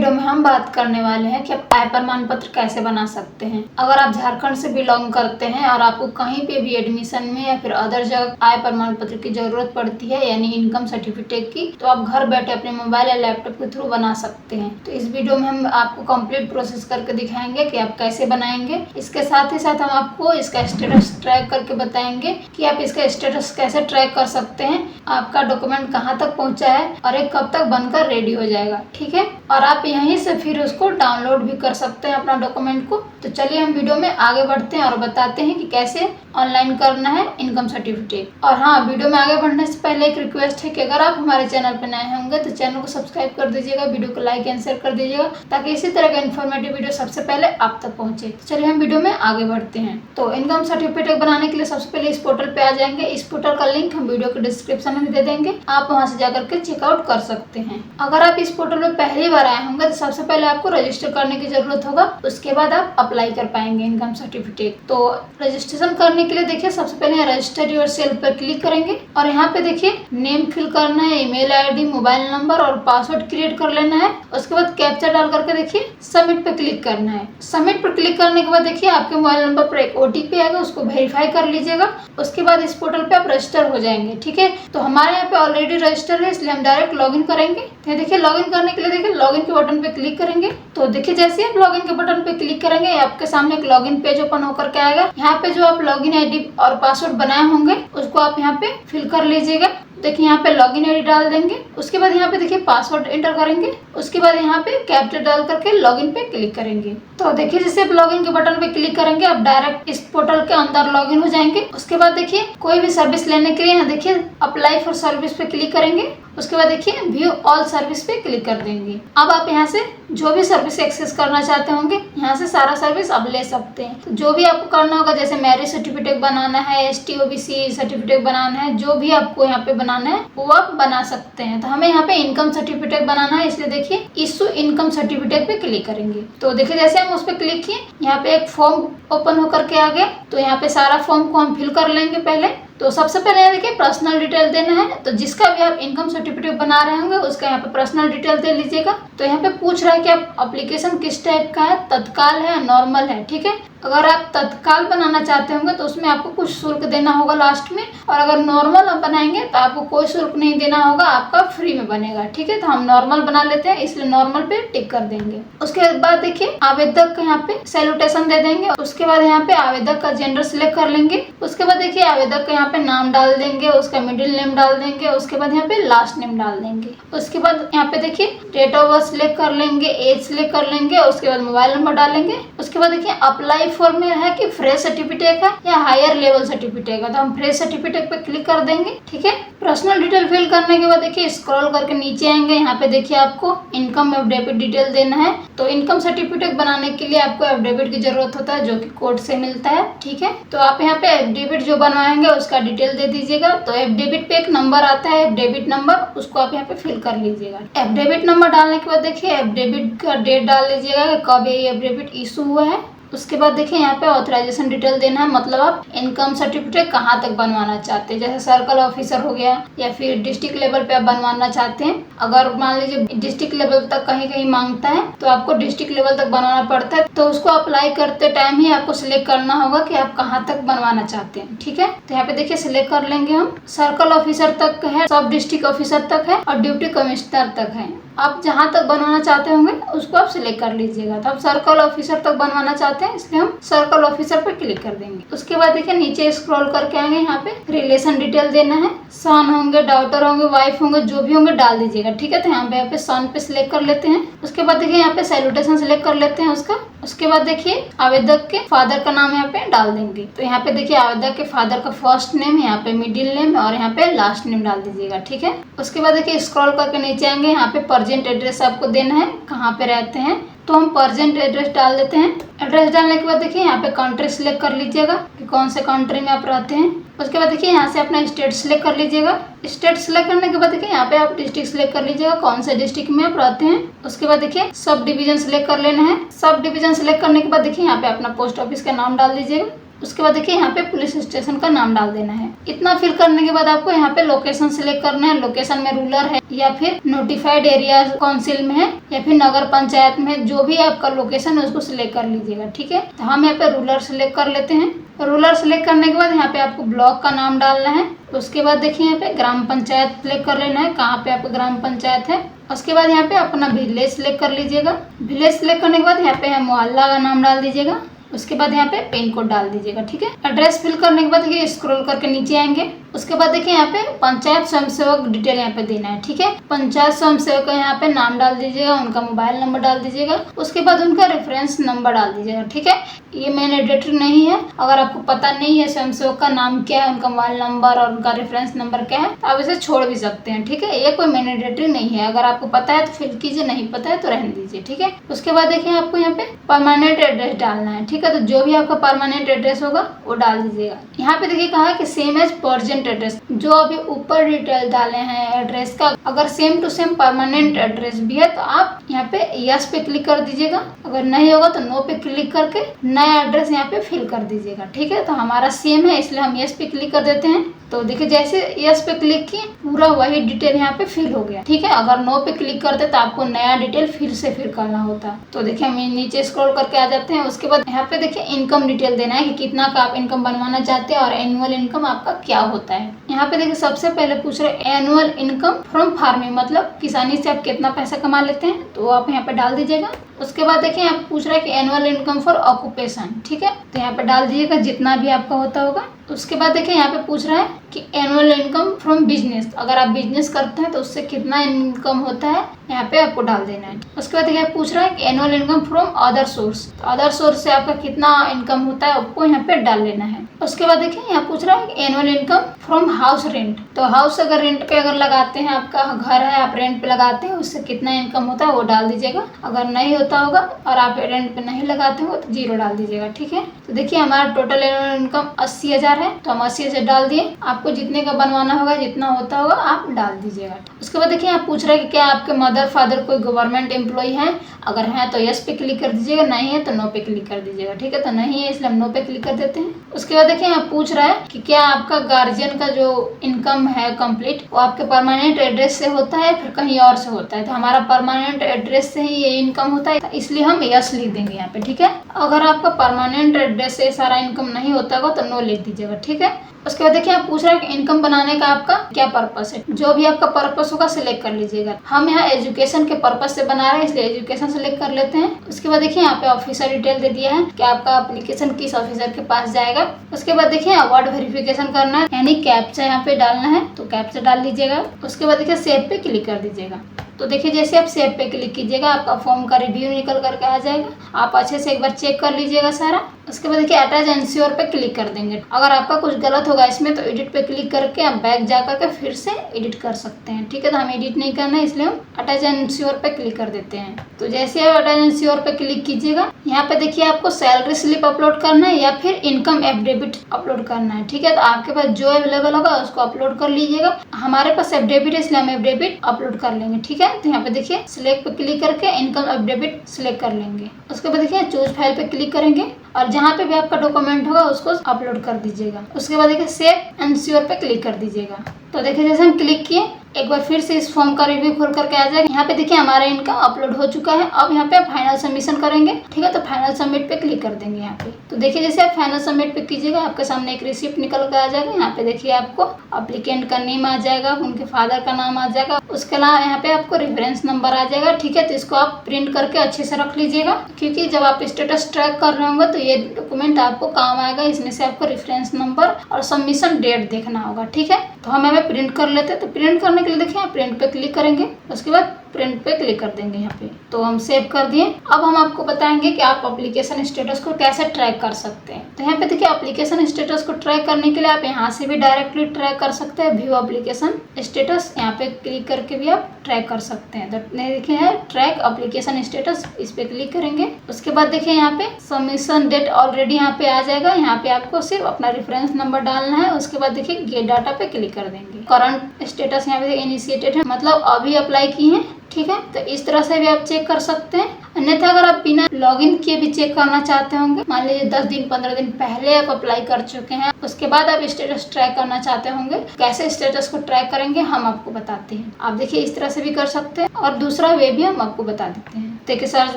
Video में हम बात करने वाले हैं कि आप आय प्रमाण पत्र कैसे बना सकते हैं। अगर आप झारखंड से बिलोंग करते हैं और आपको कहीं पे भी एडमिशन में या फिर अदर जगह आय प्रमाण पत्र की जरूरत पड़ती है यानी इनकम सर्टिफिकेट की, तो आप घर बैठे अपने मोबाइल या लैपटॉप के थ्रू बना सकते हैं। तो इस वीडियो में हम आपको कंप्लीट प्रोसेस करके दिखाएंगे कि आप कैसे बनाएंगे। इसके साथ ही साथ हम आपको इसका स्टेटस ट्रैक करके बताएंगे कि आप इसका स्टेटस कैसे ट्रैक कर सकते हैं, आपका डॉक्यूमेंट कहाँ तक पहुँचा है और एक कब तक बनकर रेडी हो जाएगा। ठीक है, और आप यहीं से फिर उसको डाउनलोड भी कर सकते हैं अपना डॉक्यूमेंट को। तो चलिए हम वीडियो में आगे बढ़ते हैं और बताते हैं कि कैसे ऑनलाइन करना है इनकम सर्टिफिकेट। और हाँ, वीडियो में आगे बढ़ने से पहले एक रिक्वेस्ट है कि अगर आप हमारे चैनल पर नए होंगे तो चैनल को सब्सक्राइब कर दीजिएगा, वीडियो को लाइक एंड शेयर कर दीजिएगा ताकि इसी तरह का इन्फॉर्मेटिव वीडियो सबसे पहले आप तक पहुंचे। तो चलिए हम वीडियो में आगे बढ़ते हैं। तो इनकम सर्टिफिकेट बनाने के लिए सबसे पहले इस पोर्टल पे आ जाएंगे। इस पोर्टल का लिंक हम वीडियो के डिस्क्रिप्शन में दे देंगे, आप वहां से जाकर के चेकआउट कर सकते हैं। अगर आप इस पोर्टल में पहली बार आए होंगे तो सबसे पहले आपको रजिस्टर करने की जरूरत होगा, उसके बाद आप अप्लाई कर पाएंगे इनकम सर्टिफिकेट। तो रजिस्ट्रेशन करने के लिए देखिए सबसे पहले रजिस्टर योर सेल्फ पर क्लिक करेंगे और यहाँ पे देखिए नेम फिल करना है, ईमेल आईडी, मोबाइल नंबर और पासवर्ड क्रिएट कर लेना है। उसके बाद कैप्चा डाल करके देखिए सबमिट पे क्लिक करना है। सबमिट पर क्लिक करने के बाद देखिए आपके मोबाइल नंबर पर एक OTP आएगा, उसको वेरीफाई कर लीजिएगा। उसके बाद इस पोर्टल पे आप रजिस्टर हो जाएंगे। ठीक है, तो हमारे यहाँ पे ऑलरेडी रजिस्टर है इसलिए हम डायरेक्ट लॉगिन करेंगे। तो देखिए लॉगिन करने के लिए देखिए लॉगिन के बटन पे क्लिक करेंगे। तो देखिए जैसे आप लॉगिन के बटन पे क्लिक करेंगे आपके सामने एक लॉगिन पेज ओपन होकर के आएगा। यहाँ पे जो आप लॉगिन आईडी और पासवर्ड बनाए होंगे उसको आप यहाँ पे फिल कर लीजिएगा। देखिए यहाँ पे लॉगिन आईडी डाल देंगे, उसके बाद यहाँ पे देखिए पासवर्ड एंटर करेंगे, उसके बाद यहाँ पे कैप्चा डाल करके लॉगिन पे क्लिक करेंगे। तो देखिए जैसे आप लॉगिन के बटन पे क्लिक करेंगे आप डायरेक्ट इस पोर्टल के अंदर लॉगिन हो जाएंगे। उसके बाद देखिए कोई भी सर्विस लेने के लिए यहाँ देखिए अप्लाई फॉर सर्विस पे क्लिक करेंगे। उसके बाद देखिए व्यू ऑल सर्विस पे क्लिक कर देंगे। अब आप यहाँ से जो भी सर्विस एक्सेस करना चाहते होंगे यहाँ से सारा सर्विस आप ले सकते हैं। तो जो भी आपको करना होगा, जैसे मैरिज सर्टिफिकेट बनाना है, ST OBC सर्टिफिकेट बनाना है, जो भी आपको यहाँ पे बनाना है वो आप बना सकते हैं। तो हमें यहाँ पे इनकम सर्टिफिकेट बनाना है इसलिए देखिए इशू इनकम सर्टिफिकेट पे क्लिक करेंगे। तो देखिए जैसे हम उस पर क्लिक किए यहाँ पे एक फॉर्म ओपन होकर के आ गया। तो यहाँ पे सारा फॉर्म को हम फिल कर लेंगे पहले। तो सबसे पहले यहाँ देखिए पर्सनल डिटेल देना है। तो जिसका भी आप इनकम सर्टिफिकेट बना रहे होंगे उसका यहाँ पे पर्सनल डिटेल दे लीजिएगा। तो यहाँ पे पूछ रहा है कि आप एप्लीकेशन किस टाइप का है, तत्काल है, नॉर्मल है। ठीक है, अगर आप तत्काल बनाना चाहते होंगे तो उसमें आपको कुछ शुल्क देना होगा लास्ट में, और अगर नॉर्मल आप बनाएंगे तो आपको कोई शुल्क नहीं देना होगा, आपका फ्री में बनेगा। ठीक है, तो हम नॉर्मल बना लेते हैं इसलिए नॉर्मल पे टिक कर देंगे। उसके बाद देखिए आवेदक का यहाँ पे सैल्यूटेशन दे देंगे। उसके बाद यहाँ पे आवेदक का जेंडर सिलेक्ट कर लेंगे। उसके बाद देखिए आवेदक का यहाँ पे नाम डाल देंगे, उसका मिडिल नेम डाल देंगे, उसके बाद यहाँ पे लास्ट नेम डाल देंगे। उसके बाद यहाँ पे देखिए डेट ऑफ बर्थ सिलेक्ट कर लेंगे, एज सिलेक्ट कर लेंगे, उसके बाद मोबाइल नंबर डालेंगे। उसके बाद देखिए अप्लाई फॉर में है कि फ्रेश सर्टिफिकेट है या हायर लेवल सर्टिफिकेट है, तो हम फ्रेश सर्टिफिकेट पे क्लिक कर देंगे। ठीक है, पर्सनल डिटेल फिल करने के बाद देखिए स्क्रॉल करके नीचे आएंगे। यहाँ पे देखिए आपको इनकम एफिडेविट डिटेल देना है। तो इनकम सर्टिफिकेट बनाने के लिए आपको एफिडेविट की जरूरत होता है जो कि कोर्ट से मिलता है। ठीक है, तो आप यहाँ पे एफिडेविट जो बनवाएंगे उसका डिटेल दे दीजिएगा। तो एफिडेविट पे एक नंबर आता है एफिडेविट नंबर, उसको आप यहाँ पे फिल कर लीजिएगा। एफिडेविट नंबर डालने के बाद देखिए एफिडेविट का डेट डाल लीजिएगा कि कब ये एफिडेविट इशू हुआ है। उसके बाद देखिए यहाँ पे ऑथराइजेशन डिटेल देना है, मतलब आप इनकम सर्टिफिकेट कहाँ तक बनवाना चाहते हैं, जैसे सर्कल ऑफिसर हो गया या फिर डिस्ट्रिक्ट लेवल पे आप बनवाना चाहते हैं। अगर मान लीजिए डिस्ट्रिक्ट लेवल तक कहीं कहीं मांगता है तो आपको डिस्ट्रिक्ट लेवल तक बनवाना पड़ता है। तो उसको अप्लाई करते टाइम ही आपको सिलेक्ट करना होगा कि आप कहाँ तक बनवाना चाहते हैं। ठीक है, तो यहाँ पे देखिए सिलेक्ट कर लेंगे हम। सर्कल ऑफिसर तक है, सब डिस्ट्रिक्ट ऑफिसर तक है और ड्यूटी कमिश्नर तक है। आप जहाँ तक बनवाना चाहते होंगे उसको आप सिलेक्ट कर लीजिएगा। तो आप सर्कल ऑफिसर तक बनवाना चाहते हैं इसलिए हम सर्कल ऑफिसर पर क्लिक कर देंगे। उसके बाद देखिए नीचे स्क्रॉल करके आएंगे, यहाँ पे रिलेशन डिटेल देना है। सन होंगे, डॉटर होंगे, वाइफ होंगे, जो भी होंगे डाल दीजिएगा। ठीक है, तो यहाँ पे सन पे सिलेक्ट कर लेते हैं। उसके बाद देखिए यहाँ पे सैल्यूटेशन सिलेक्ट कर लेते हैं उसका। उसके बाद देखिए आवेदक के फादर का नाम यहाँ पे डाल देंगे। तो यहाँ पे देखिए आवेदक के फादर का फर्स्ट नेम, यहाँ पे मिडिल नेम और यहाँ पे लास्ट नेम डाल दीजिएगा। ठीक है, उसके बाद देखिए स्क्रॉल करके नीचे आएंगे, यहाँ पे प्रेजेंट एड्रेस आपको देना है, कहाँ पे रहते हैं। तो हम प्रेजेंट एड्रेस डाल देते हैं। एड्रेस डालने के बाद देखिए यहाँ पे कंट्री सिलेक्ट कर लीजिएगा कि कौन से कंट्री में आप रहते हैं। उसके बाद देखिए यहाँ से अपना स्टेट सिलेक्ट कर लीजिएगा। स्टेट सिलेक्ट करने के बाद देखिए यहाँ पे आप डिस्ट्रिक्ट सिलेक्ट कर लीजिएगा, कौन से डिस्ट्रिक्ट में आप रहते हैं। उसके बाद देखिए सब डिवीजन सिलेक्ट कर लेना है। सब डिवीजन सिलेक्ट करने के बाद देखिए यहाँ पे अपना पोस्ट ऑफिस का नाम डाल दीजिएगा। उसके बाद देखिए यहाँ पे पुलिस स्टेशन का नाम डाल देना है। इतना फिल करने के बाद आपको यहाँ पे लोकेशन सिलेक्ट करना है। लोकेशन में रूरल है या फिर नोटिफाइड एरिया काउंसिल में है या फिर नगर पंचायत में है, जो भी आपका लोकेशन है उसको सिलेक्ट कर लीजिएगा। ठीक है, तो हम यहाँ पे रूरल सिलेक्ट कर लेते हैं। रूरल सेलेक्ट करने के बाद यहाँ पे आपको ब्लॉक का नाम डालना है। उसके बाद देखिए यहाँ पे ग्राम पंचायत सिलेक्ट कर लेना है, कहाँ पे आपका ग्राम पंचायत है। उसके बाद यहाँ पे अपना विलेज सिलेक्ट कर लीजिएगा। विलेज सिलेक्ट करने के बाद यहाँ पे मोहल्ला का नाम डाल दीजिएगा। उसके बाद यहाँ पे पिन कोड डाल दीजिएगा। ठीक है, एड्रेस फिल करने के बाद ये स्क्रॉल करके नीचे आएंगे। उसके बाद देखिए यहाँ पे पंचायत स्वयंसेवक डिटेल यहाँ पे देना है। ठीक है, पंचायत स्वयंसेवक का यहाँ पे नाम डाल दीजिएगा, उनका मोबाइल नंबर डाल दीजिएगा। उसके बाद उनका रेफरेंस नंबर डाल दीजिएगा। ठीक है, ये मैंडेटरी नहीं है। अगर आपको पता नहीं है स्वयंसेवक का नाम क्या है, उनका मोबाइल नंबर और उनका रेफरेंस नंबर क्या है, तो आप इसे छोड़ भी सकते हैं। ठीक है, ये कोई मैंडेटरी नहीं है। अगर आपको पता है तो फिल कीजिए, नहीं पता है तो रहने दीजिए। ठीक है, उसके बाद देखिए आपको यहाँ पे परमानेंट एड्रेस डालना है। ठीक है, तो जो भी आपका परमानेंट एड्रेस होगा वो डाल दीजिएगा। यहाँ पे देखिए कहा है कि सेम एज प्रेजेंट एड्रेस, जो अभी ऊपर डिटेल डाले हैं एड्रेस का, अगर same to same permanent address भी है तो आप यहाँ पे यस पे क्लिक कर दीजिएगा। अगर नहीं होगा तो नो पे क्लिक करके नया एड्रेस यहाँ पे फिल कर दीजिएगा। ठीक है, तो हमारा सेम है इसलिए हम यस पे क्लिक कर देते हैं। तो देखिए जैसे यस पे क्लिक किए पूरा वही डिटेल यहाँ पे फिल हो गया। ठीक है, अगर नो पे क्लिक करते तो आपको नया डिटेल फिर से फिल करना होता। तो देखिए हम नीचे स्क्रॉल करके आ जाते हैं। उसके बाद यहाँ पे देखिए इनकम डिटेल देना है कि कितना का आप इनकम बनवाना चाहते हैं और एनुअल इनकम आपका क्या होता है। यहाँ पे देखिए सबसे पहले पूछ रहे एनुअल इनकम फ्रॉम फार्मिंग, मतलब किसानी से आप कितना पैसा कमा लेते हैं, तो आप यहाँ पे डाल दीजिएगा। उसके बाद देखिए यहाँ पूछ रहा है कि एनुअल इनकम फॉर ऑक्यूपेशन। ठीक है, तो यहाँ पे डाल दीजिएगा जितना भी आपका होता होगा। उसके बाद देखिए यहाँ पे पूछ रहा है कि एनुअल इनकम फ्रॉम बिजनेस, अगर आप बिजनेस करते हैं तो उससे कितना इनकम होता है, यहाँ पे आपको डाल देना है। उसके बाद देखिए पूछ रहा है कि annual income from other source, तो अदर सोर्स से आपका कितना इनकम होता है आपको यहाँ पे डाल लेना है। उसके बाद देखिए यहाँ पूछ रहा है कि annual income from house rent, तो हाउस अगर रेंट पे अगर लगाते हैं, आपका घर है आप रेंट पे लगाते हैं, उससे कितना इनकम होता है वो डाल दीजिएगा। अगर नहीं होता होगा और आप रेंट पे नहीं लगाते हो तो 0 डाल दीजिएगा। ठीक है, तो देखिए हमारा टोटल एनुअल इनकम 80,000 है, तो हम 80,000 डाल दिए। आपको जितने का बनवाना होगा, जितना होता होगा आप डाल दीजिएगा। उसके बाद देखिए आप पूछ रहे हैं कि क्या आपके मदर फादर कोई गवर्नमेंट एम्प्लॉय है, अगर है तो यस पे क्लिक कर दीजिएगा, नहीं है तो नो पे क्लिक कर दीजिएगा। ठीक है, तो नहीं है इसलिए हम नो पे क्लिक कर देते हैं। उसके बाद देखिए आप पूछ रहा है कि क्या आपका गार्जियन का जो इनकम है कंप्लीट वो आपके परमानेंट एड्रेस से होता है फिर कहीं और से होता है, तो हमारा परमानेंट एड्रेस से ही ये इनकम होता है, इसलिए हम यस लिख देंगे यहाँ पे। ठीक है, अगर आपका परमानेंट एड्रेस से सारा इनकम नहीं होता होगा तो नो लिख दीजिएगा। ठीक है, उसके बाद देखिए आप पूछ रहे हैं कि इनकम बनाने का आपका क्या पर्पस है, जो भी आपका पर्पस होगा सिलेक्ट कर लीजिएगा। हम यहाँ एजुकेशन के पर्पस से बना रहे हैं इसलिए एजुकेशन सिलेक्ट कर लेते हैं। उसके बाद देखिए यहाँ पे ऑफिसर डिटेल दे दिया है कि आपका एप्लीकेशन किस ऑफिसर के पास जाएगा। उसके बाद देखिए अवार्ड वेरिफिकेशन करना है, यानी कैप्चा यहाँ पे डालना है, तो कैप्चा डाल लीजिएगा। उसके बाद देखिए सेव पे क्लिक कर दीजिएगा। तो देखिए जैसे आप सेव पे क्लिक कीजिएगा आपका फॉर्म का रिव्यू निकल करके आ जाएगा। आप अच्छे से एक बार चेक कर लीजिएगा सारा। उसके बाद देखिए अटैच एंश्योर पे क्लिक कर देंगे। अगर आपका कुछ गलत होगा इसमें तो एडिट पे क्लिक करके आप बैक जा करके फिर से एडिट कर सकते हैं। ठीक है, तो हम एडिट नहीं करना है इसलिए हम अटैच एंश्योर पे क्लिक कर देते हैं। तो जैसे आप अटैच एंश्योर पे क्लिक कीजिएगा, यहाँ पे देखिए आपको सैलरी स्लिप अपलोड करना है या फिर इनकम एफिडेविट अपलोड करना है। ठीक है, तो आपके पास जो अवेलेबल होगा उसको अपलोड कर लीजिएगा। हमारे पास एफिडेविट है इसलिए हम एफिडेविट अपलोड कर लेंगे। ठीक है, तो यहाँ पे देखिए सिलेक्ट पे क्लिक करके इनकम एफिडेविट सिलेक्ट कर लेंगे। उसके बाद देखिए चूज फाइल पे क्लिक करेंगे और जहाँ पे भी आपका डॉक्यूमेंट होगा उसको अपलोड कर दीजिएगा। उसके बाद देखिए सेव एंड श्योर पे क्लिक कर दीजिएगा। तो देखिए जैसे हम क्लिक किए एक बार फिर से इस फॉर्म का रिव्यू खोल करके आ जाएगा। यहाँ पे देखिए हमारा इनकम अपलोड हो चुका है। अब यहाँ पे आप फाइनल सबमिशन करेंगे। ठीक है, तो फाइनल सबमिट पे क्लिक कर देंगे यहाँ पे। तो देखिए जैसे आप फाइनल सबमिट पे कीजिएगा आपके सामने एक रिसिप्ट निकल कर आ जाएगा। यहाँ पे देखिए आपको अप्लीकेंट का नेम आ जाएगा, उनके फादर का नाम आ जाएगा, उसके अलावा यहाँ पे आपको रेफरेंस नंबर आ जाएगा। ठीक है, तो इसको आप प्रिंट करके अच्छे से रख लीजिएगा, क्योंकि जब आप स्टेटस ट्रैक कर रहे होंगे तो ये डॉक्यूमेंट आपको काम आएगा। इसमें से आपको रेफरेंस नंबर और सबमिशन डेट देखना होगा। ठीक है, तो हम हमें प्रिंट कर लेते हैं। तो प्रिंट करने के लिए देखिए प्रिंट पे क्लिक करेंगे, उसके बाद प्रिंट पे क्लिक कर देंगे यहाँ पे। तो हम सेव कर दिए। अब हम आपको बताएंगे कि आप एप्लीकेशन स्टेटस को कैसे ट्रैक कर सकते हैं। तो यहाँ पे देखिए एप्लीकेशन स्टेटस को ट्रैक करने के लिए आप यहाँ से भी डायरेक्टली ट्रैक कर सकते हैं। व्यू एप्लीकेशन स्टेटस, यहाँ पे क्लिक करके भी आप ट्रैक कर सकते हैं। तो देखिए है ट्रैक एप्लीकेशन स्टेटस, इस पे क्लिक करेंगे। उसके बाद देखिए यहाँ पे सबमिशन डेट ऑलरेडी यहाँ पे आ जाएगा। यहाँ पे आपको सिर्फ अपना रेफरेंस नंबर डालना है। उसके बाद देखिए गेट डाटा पे क्लिक कर देंगे। करंट स्टेटस यहाँ पे इनिशिएटेड है, मतलब अभी अप्लाई की है। ठीक है। तो इस तरह से भी आप चेक कर सकते हैं। अन्यथा अगर आप बिना लॉगिन किए भी चेक करना चाहते होंगे, मान लीजिए 10 दिन 15 दिन पहले आप अप्लाई कर चुके हैं, उसके बाद आप स्टेटस ट्रैक करना चाहते होंगे, कैसे स्टेटस को ट्रैक करेंगे हम आपको बताते हैं। आप देखिए इस तरह से भी कर सकते हैं और दूसरा वे भी हम आपको बता देते हैं। देखिए सर्च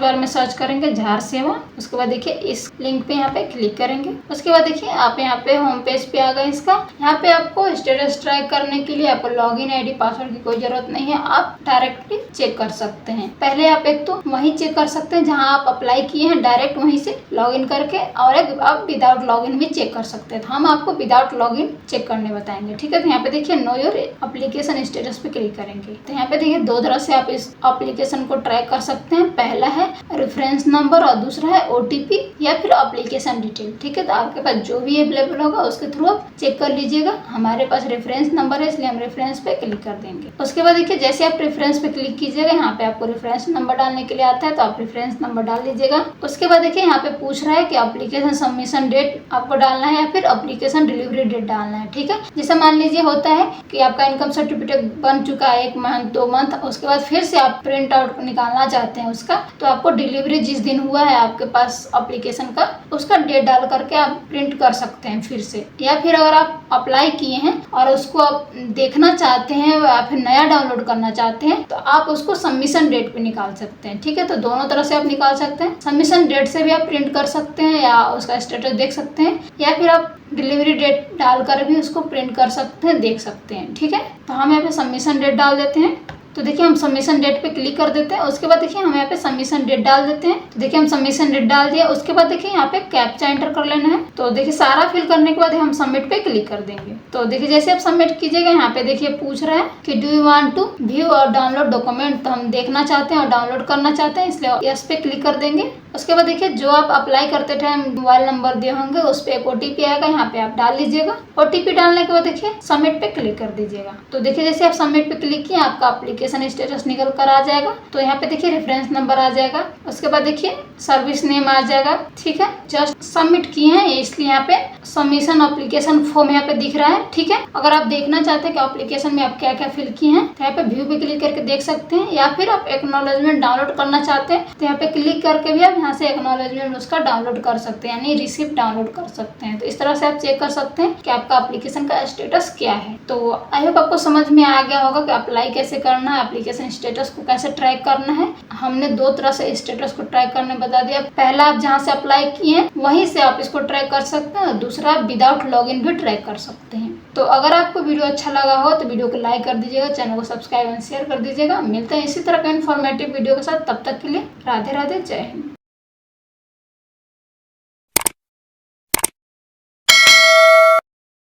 बार में सर्च करेंगे झार सेवा, उसके बाद देखिए इस लिंक पे यहाँ पे क्लिक करेंगे। उसके बाद देखिए आप यहाँ पे होम पेज पे आ गए इसका। यहाँ पे आपको स्टेटस ट्रैक करने के लिए आपको लॉगिन आईडी पासवर्ड की कोई जरूरत नहीं है, आप डायरेक्टली चेक कर सकते हैं। पहले आप एक तो वहीं चेक कर सकते हैं जहाँ आप अप्लाई किए हैं, डायरेक्ट वहीं से लॉगिन करके, और एक आप विदाउट लॉगिन भी चेक कर सकते हैं। तो हम आपको विदाउट लॉगिन चेक करने बताएंगे, ठीक है। तो यहाँ पे देखिए नो योर एप्लीकेशन स्टेटस पे क्लिक करेंगे। तो यहाँ पे देखिए दो तरह से आप इस एप्लीकेशन को ट्रैक कर सकते हैं। पहला है रेफरेंस नंबर और दूसरा है OTP या फिर एप्लीकेशन डिटेल, ठीक है। तो आपके पास जो भी अवेलेबल होगा उसके थ्रू आप चेक कर लीजिएगा। हमारे पास रेफरेंस नंबर है इसलिए हम रेफरेंस पे क्लिक कर देंगे। उसके बाद देखिए जैसे आप रेफरेंस पे क्लिक कीजिएगा, यहाँ पे आपको रेफरेंस नंबर डालने के लिए आता है, तो आप रेफरेंस नंबर डाल लीजिएगा। उसके बाद देखिए यहाँ पे पूछ रहा है कि एप्लीकेशन सबमिशन डेट आपको डालना है या फिर एप्लीकेशन डिलीवरी डेट डालना है, ठीक है। जैसे मान लीजिए होता है कि आपका इनकम सर्टिफिकेट बन चुका है 1 मंथ 2 मंथ, उसके बाद फिर से आप प्रिंट आउट निकालना चाहते हैं उसका, तो आपको डिलीवरी जिस दिन हुआ है आपके पास एप्लीकेशन का, उसका डेट डाल करके आप प्रिंट कर सकते हैं फिर से। या फिर अगर आप अप्लाई किए हैं और उसको आप देखना चाहते हैं या फिर नया डाउनलोड करना चाहते हैं, तो आप उसको सबमिशन डेट पे निकाल सकते हैं, ठीक है। तो दोनों तरह से आप निकाल सकते हैं। सबमिशन डेट से भी आप प्रिंट कर सकते हैं या उसका स्टेटस देख सकते हैं, या फिर आप डिलीवरी डेट डालकर भी उसको प्रिंट कर सकते हैं, देख सकते हैं, ठीक है। तो हम यहाँ पे सबमिशन डेट डाल देते हैं। तो देखिए हम सबमिशन डेट पे क्लिक कर देते हैं। उसके बाद देखिए हम यहाँ पे सबमिशन डेट डाल देते हैं। तो देखिए हम सबमिशन डेट डाल दिया। उसके बाद देखिए यहाँ पे कैप्चा एंटर कर लेना है। तो देखिए सारा फिल करने के बाद हम सबमिट पे क्लिक कर देंगे। तो देखिए जैसे आप सबमिट कीजिएगा, यहाँ पे देखिए पूछ रहा है कि do you want to view or download document, तो हम देखना चाहते हैं और डाउनलोड करना चाहते हैं, इसलिए यस पे क्लिक कर देंगे। उसके बाद देखिए जो आप अप्लाई करते टाइम मोबाइल नंबर दिए होंगे उस पर एक OTP आएगा, यहाँ पे आप डाल लीजिएगा। OTP डालने के बाद देखिए सबमिट पे क्लिक कर दीजिएगा। तो देखिए जैसे आप सबमिट पे क्लिक किए आपका एप्लीकेशन स्टेटस निकल कर आ जाएगा। तो यहाँ पे देखिए रेफरेंस नंबर आ जाएगा। उसके बाद देखिए सर्विस नेम आ जाएगा, ठीक है। जस्ट सबमिट किए हैं इसलिए यहाँ पे सबमिशन एप्लीकेशन फॉर्म यहाँ पे दिख रहा है, ठीक है। अगर आप देखना चाहते हैं कि एप्लीकेशन में आप क्या क्या फिल किए हैं, तो यहाँ पे व्यू पे क्लिक करके देख सकते हैं, या फिर आप एक्नॉलेजमेंट डाउनलोड करना चाहते हैं तो यहाँ पे क्लिक करके भी आप यहाँ से एक्नॉलेजमेंट उसका डाउनलोड कर सकते हैं, यानी रिसिप्ट डाउनलोड कर सकते हैं। तो इस तरह से आप चेक कर सकते हैं कि आपका एप्लीकेशन का स्टेटस क्या है। तो आई होप आपको समझ में आ गया होगा कि अप्लाई कैसे करना है, एप्लीकेशन स्टेटस को कैसे ट्रैक करना है। हमने दो तरह से स्टेटस को ट्रैक करने बता दिया। पहला आप जहाँ से अप्लाई किए हैं वहीं से आप इसको ट्रैक कर सकते हैं, दूसरा आप विदाउट लॉगिन भी ट्रैक कर सकते हैं। तो अगर आपको वीडियो अच्छा लगा हो तो वीडियो को लाइक कर दीजिएगा, चैनल को सब्सक्राइब एंड शेयर कर दीजिएगा। मिलते हैं इसी तरह का इन्फॉर्मेटिव वीडियो के साथ, तब तक के लिए राधे राधे, जय हिंद।